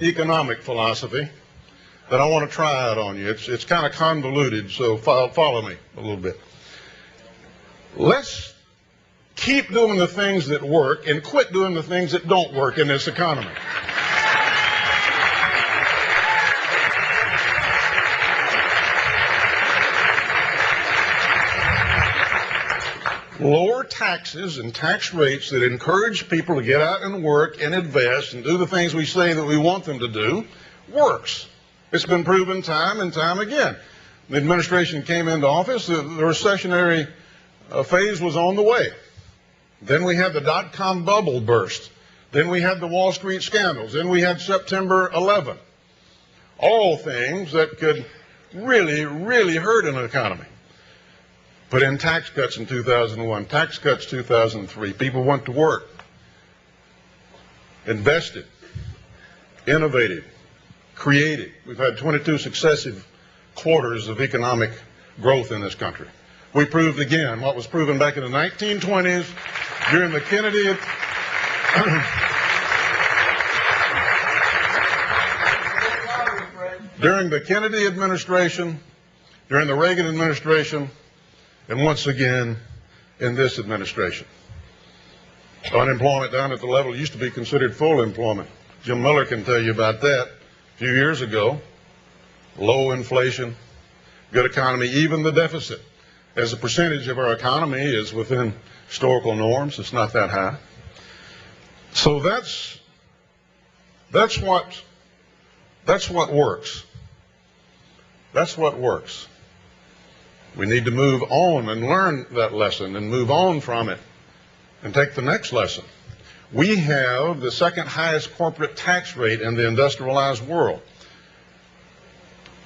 economic philosophy that I want to try out on you. It's kind of convoluted, so follow me a little bit. Let's keep doing the things that work and quit doing the things that don't work in this economy. Lower taxes and tax rates that encourage people to get out and work and invest and do the things we say that we want them to do works. It's been proven time and time again. The administration came into office, the recessionary phase was on the way. Then we had the dot-com bubble burst. Then we had the Wall Street scandals. Then we had September 11. All things that could really, really hurt an economy. Put in tax cuts in 2001, tax cuts 2003. People went to work, invested, innovated, created. We've had 22 successive quarters of economic growth in this country. We proved again what was proven back in the 1920s during the Kennedy administration, during the Reagan administration, and once again in this administration. Unemployment down at the level it used to be considered full employment. Jim Miller can tell you about that. A few years ago, low inflation, good economy, even the deficit as a percentage of our economy is within historical norms. It's not that high. So that's what works. That's what works. We need to move on and learn that lesson and move on from it and take the next lesson. We have the second highest corporate tax rate in the industrialized world.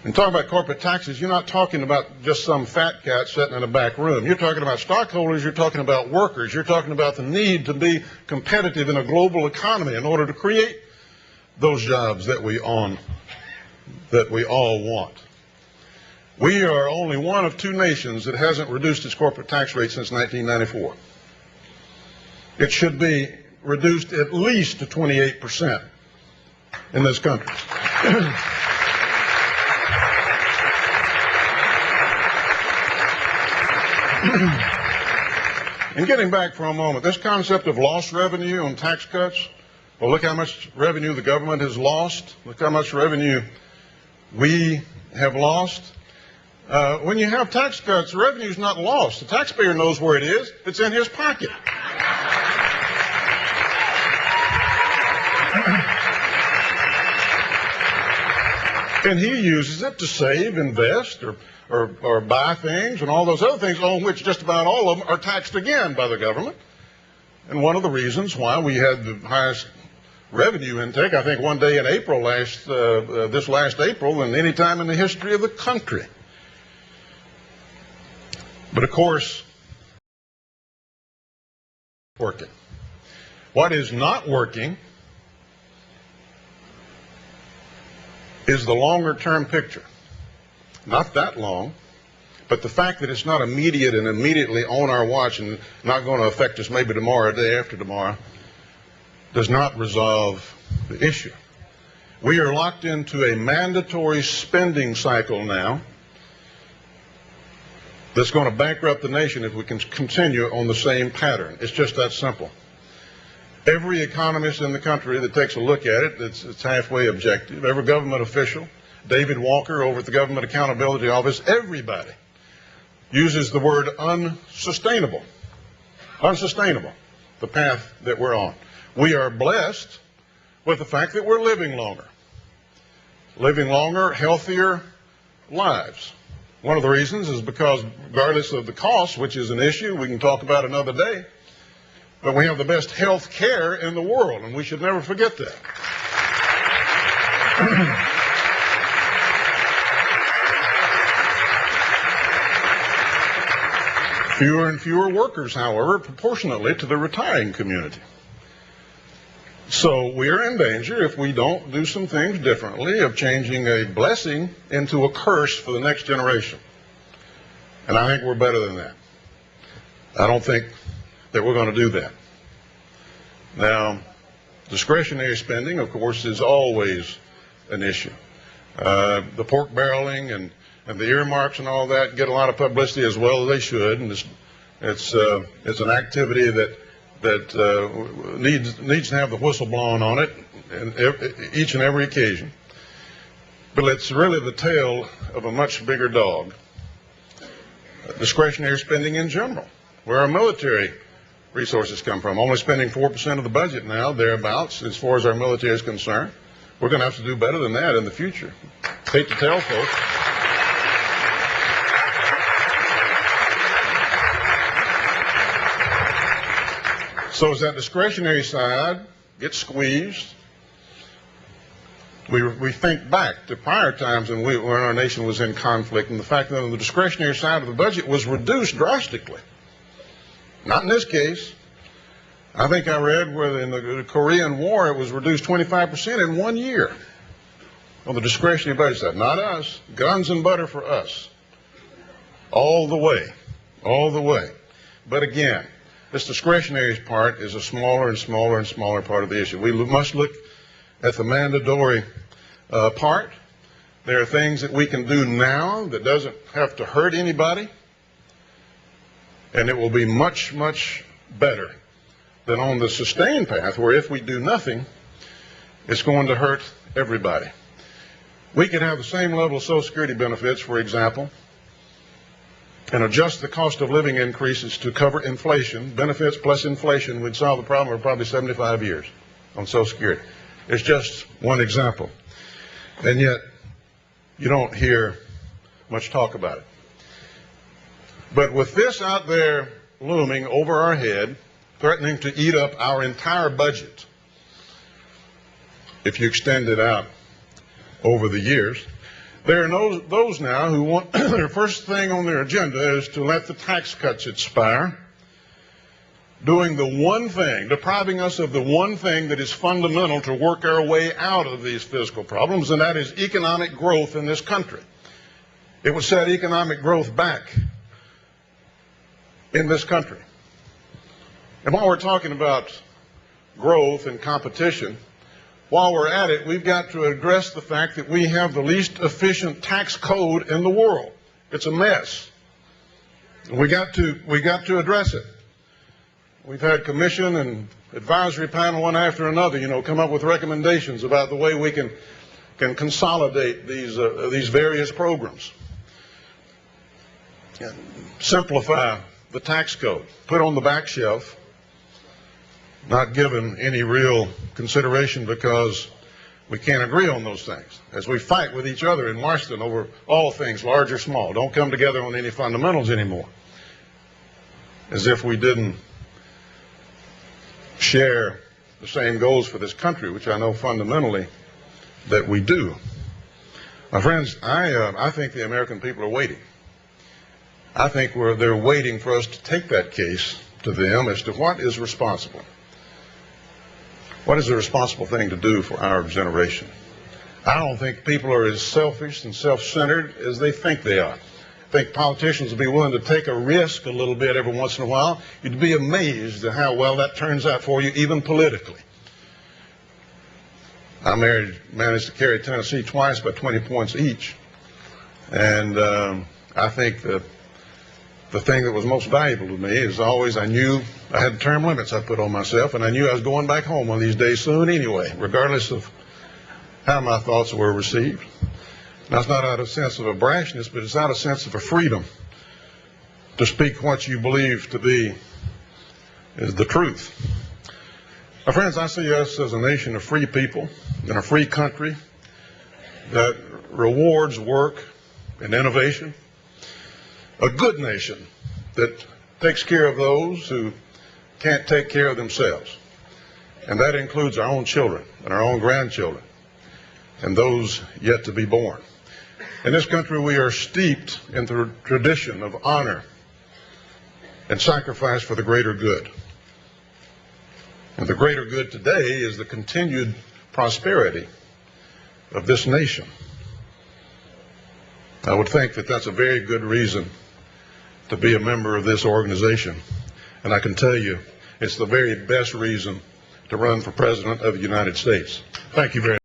And talking about corporate taxes, you're not talking about just some fat cat sitting in a back room. You're talking about stockholders, you're talking about workers, you're talking about the need to be competitive in a global economy in order to create those jobs that we all want. We are only one of two nations that hasn't reduced its corporate tax rate since 1994. It should be reduced at least to 28% in this country. And getting back for a moment, this concept of lost revenue on tax cuts, well, look how much revenue the government has lost. Look how much revenue we have lost. When you have tax cuts, the revenue is not lost. The taxpayer knows where it is. It's in his pocket. And he uses it to save, invest, or buy things and all those other things on which just about all of them are taxed again by the government. And one of the reasons why we had the highest revenue intake, I think one day in April this last April, than any time in the history of the country. But of course, working. What is not working is the longer term picture. Not that long, but the fact that it's not immediate and immediately on our watch and not going to affect us maybe tomorrow, the day after tomorrow, does not resolve the issue. We are locked into a mandatory spending cycle now that's going to bankrupt the nation if we can continue on the same pattern. It's just that simple. Every economist in the country that takes a look at it, it's halfway objective. Every government official, David Walker over at the Government Accountability Office, everybody uses the word unsustainable. Unsustainable, the path that we're on. We are blessed with the fact that we're living longer, healthier lives. One of the reasons is because regardless of the cost, which is an issue we can talk about another day, but we have the best health care in the world, and we should never forget that. Fewer and fewer workers, however, proportionately to the retiring community. So we are in danger, if we don't do some things differently, of changing a blessing into a curse for the next generation. And I think we're better than that. I don't think that we're going to do that. Now, discretionary spending, of course, is always an issue. The pork barreling and the earmarks and all that get a lot of publicity, as well as they should, and it's an activity that needs to have the whistle blown on it each and every occasion. But it's really the tail of a much bigger dog. Discretionary spending in general, where our military resources come from. Only spending 4% of the budget now, thereabouts, as far as our military is concerned. We're going to have to do better than that in the future. Hate to tell folks. So as that discretionary side gets squeezed, we think back to prior times when our nation was in conflict, and the fact that the discretionary side of the budget was reduced drastically. Not in this case. I think I read where in the Korean War it was reduced 25% in 1 year on the discretionary budget side. Not us. Guns and butter for us. All the way. All the way. But again, this discretionary part is a smaller and smaller and smaller part of the issue. We must look at the mandatory part. There are things that we can do now that doesn't have to hurt anybody, and it will be much, much better than on the sustained path, where if we do nothing, it's going to hurt everybody. We could have the same level of Social Security benefits, for example, and adjust the cost of living increases to cover inflation, benefits plus inflation. We'd solve the problem for probably 75 years on Social Security. It's just one example. And yet, you don't hear much talk about it. But with this out there looming over our head, threatening to eat up our entire budget, if you extend it out over the years, there are those now who want their first thing on their agenda is to let the tax cuts expire, doing the one thing, depriving us of the one thing that is fundamental to work our way out of these fiscal problems, and that is economic growth in this country. It would set economic growth back in this country. And while we're talking about growth and competition, while we're at it, we've got to address the fact that we have the least efficient tax code in the world. It's a mess. We got to address it. We've had commission and advisory panel one after another, come up with recommendations about the way we can consolidate these various programs, and simplify the tax code, put on the back shelf, not given any real consideration because we can't agree on those things. As we fight with each other in Washington over all things, large or small, don't come together on any fundamentals anymore. As if we didn't share the same goals for this country, which I know fundamentally that we do. My friends, I think the American people are waiting. I think they're waiting for us to take that case to them as to what is responsible. What is the responsible thing to do for our generation? I don't think people are as selfish and self-centered as they think they are. I think politicians will be willing to take a risk a little bit every once in a while. You'd be amazed at how well that turns out for you, even politically. I managed to carry Tennessee twice by 20 points each. And I think that the thing that was most valuable to me is always I knew I had term limits I put on myself, and I knew I was going back home one of these days soon anyway, regardless of how my thoughts were received. That's not out of a sense of a brashness, but it's out of a sense of a freedom to speak what you believe to be is the truth. My friends, I see us as a nation of free people in a free country that rewards work and innovation. A good nation that takes care of those who can't take care of themselves. And that includes our own children and our own grandchildren and those yet to be born. In this country, we are steeped in the tradition of honor and sacrifice for the greater good. And the greater good today is the continued prosperity of this nation. I would think that that's a very good reason to be a member of this organization. And I can tell you, it's the very best reason to run for President of the United States. Thank you very much.